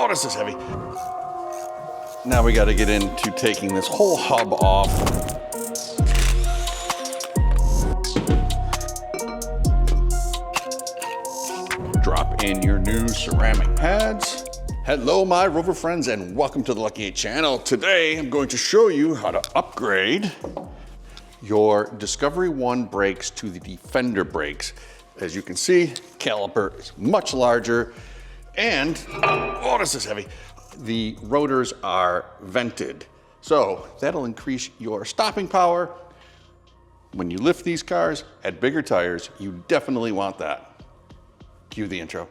Oh, this is heavy. Now we got to get into taking this whole hub off. Drop in your new ceramic pads. Hello, my Rover friends, and welcome to the Lucky 8 channel. Today, I'm going to show you how to upgrade your Discovery 1 brakes to the Defender brakes. As you can see, caliper is much larger, and, oh, this is heavy. The rotors are vented. So that'll increase your stopping power. When you lift these cars at bigger tires, you definitely want that. Cue the intro.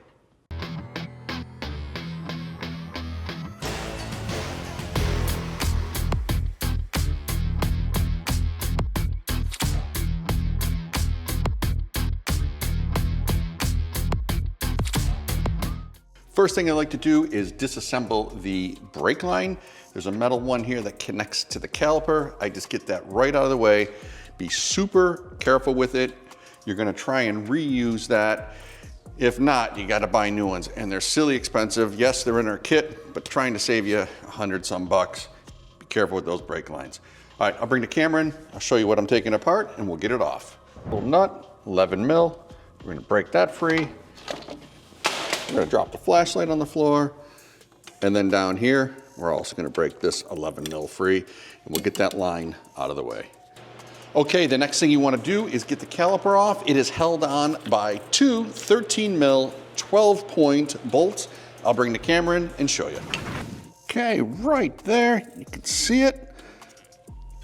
First thing I like to do is disassemble the brake line. There's a metal one here that connects to the caliper. I just get that right out of the way. Be super careful with it. You're gonna try and reuse that. If not, you gotta buy new ones, and they're silly expensive. Yes, they're in our kit, but trying to save you $100 some bucks. Be careful with those brake lines. All right, I'll bring the camera in, I'll show you what I'm taking apart, and we'll get it off. Little nut, 11 mil. We're gonna break that free. We're gonna drop the flashlight on the floor, and then down here, we're also gonna break this 11 mil free, and we'll get that line out of the way. Okay, the next thing you wanna do is get the caliper off. It is held on by two 13 mil 12-point bolts. I'll bring the camera in and show you. Okay, right there, you can see it.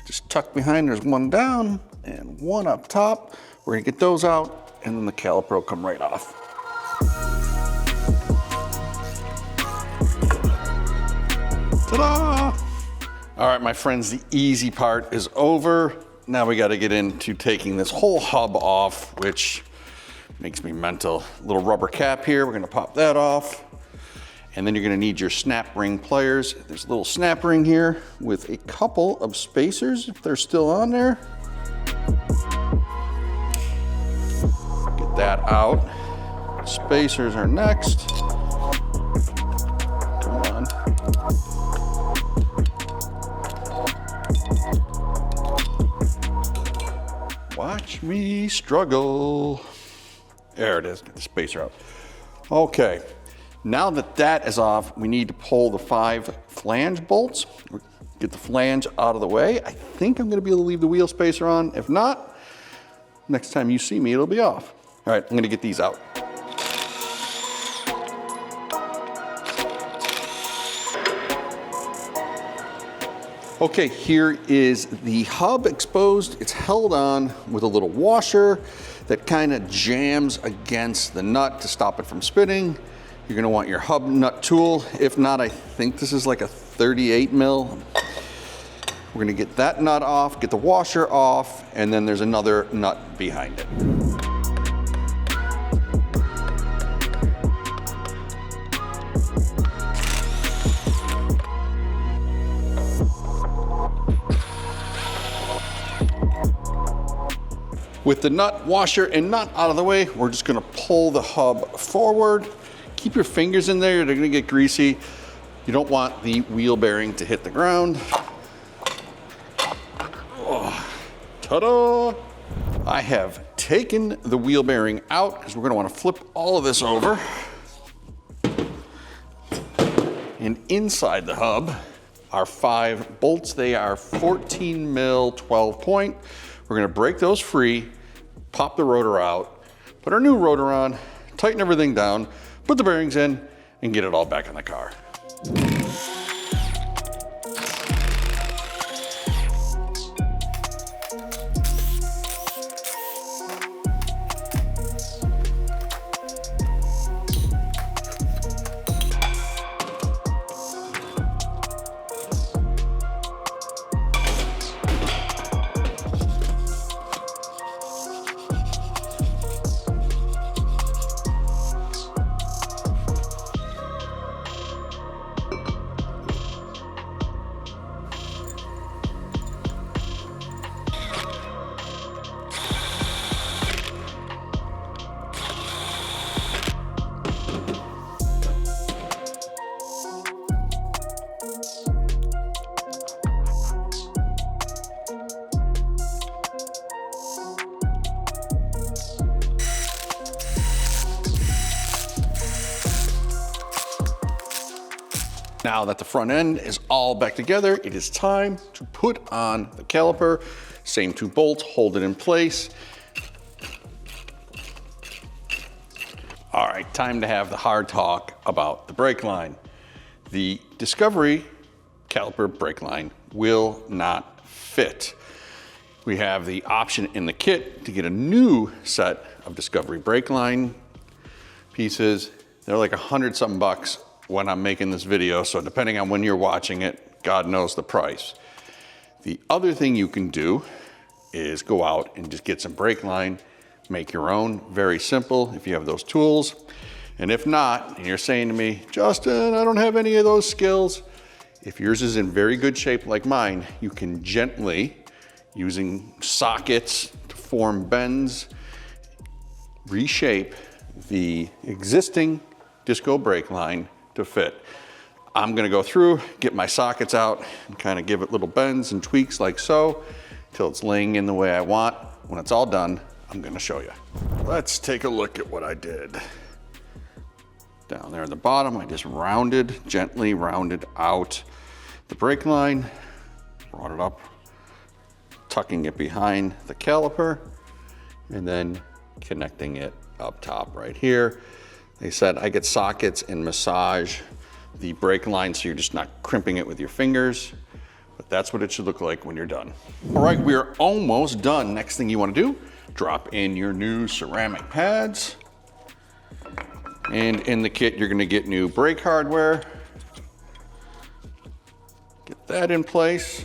Just tucked behind, there's one down and one up top. We're gonna get those out, and then the caliper will come right off. Ta-da! All right, my friends, the easy part is over. Now we got to get into taking this whole hub off, which makes me mental. Little rubber cap here, we're gonna pop that off. And then you're gonna need your snap ring pliers. There's a little snap ring here with a couple of spacers, if they're still on there. Get that out. Spacers are next. Come on. Watch me struggle. There it is, get the spacer out. Okay, now that that is off, we need to pull the 5 flange bolts. Get the flange out of the way. I think I'm gonna be able to leave the wheel spacer on. If not, next time you see me, it'll be off. All right, I'm gonna get these out. Okay, here is the hub exposed. It's held on with a little washer that kind of jams against the nut to stop it from spinning. You're gonna want your hub nut tool. If not, I think this is like a 38 mil. We're gonna get that nut off, get the washer off, and then there's another nut behind it. With the nut, washer, and nut out of the way, we're just gonna pull the hub forward. Keep your fingers in there, they're gonna get greasy. You don't want the wheel bearing to hit the ground. Oh, ta-da! I have taken the wheel bearing out because we're gonna wanna flip all of this over. And inside the hub are 5 bolts. They are 14 mil 12-point. We're gonna break those free, pop the rotor out, put our new rotor on, tighten everything down, put the bearings in, and get it all back in the car. Now that the front end is all back together, it is time to put on the caliper. Same 2 bolts, hold it in place. All right, time to have the hard talk about the brake line. The Discovery caliper brake line will not fit. We have the option in the kit to get a new set of Discovery brake line pieces. They're like $100-something bucks when I'm making this video, so depending on when you're watching it, God knows the price. The other thing you can do is go out and just get some brake line, make your own. Very simple if you have those tools. And if not, and you're saying to me, Justin, I don't have any of those skills. If yours is in very good shape like mine, you can gently, using sockets to form bends, reshape the existing disco brake line to fit. I'm gonna go through, get my sockets out, and kind of give it little bends and tweaks like so, till it's laying in the way I want. When it's all done, I'm gonna show you. Let's take a look at what I did. Down there at the bottom, I just gently rounded out the brake line, brought it up, tucking it behind the caliper, and then connecting it up top right here. They said I get sockets and massage the brake line so you're just not crimping it with your fingers, but that's what it should look like when you're done. All right, we're almost done. Next thing you want to do, drop in your new ceramic pads. And in the kit, you're going to get new brake hardware. Get that in place.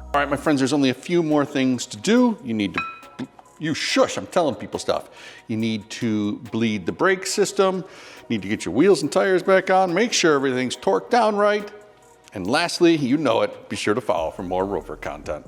All right, my friends, there's only a few more things to do. You shush, I'm telling people stuff. You need to bleed the brake system, need to get your wheels and tires back on, make sure everything's torqued down right. And lastly, you know it, be sure to follow for more Rover content.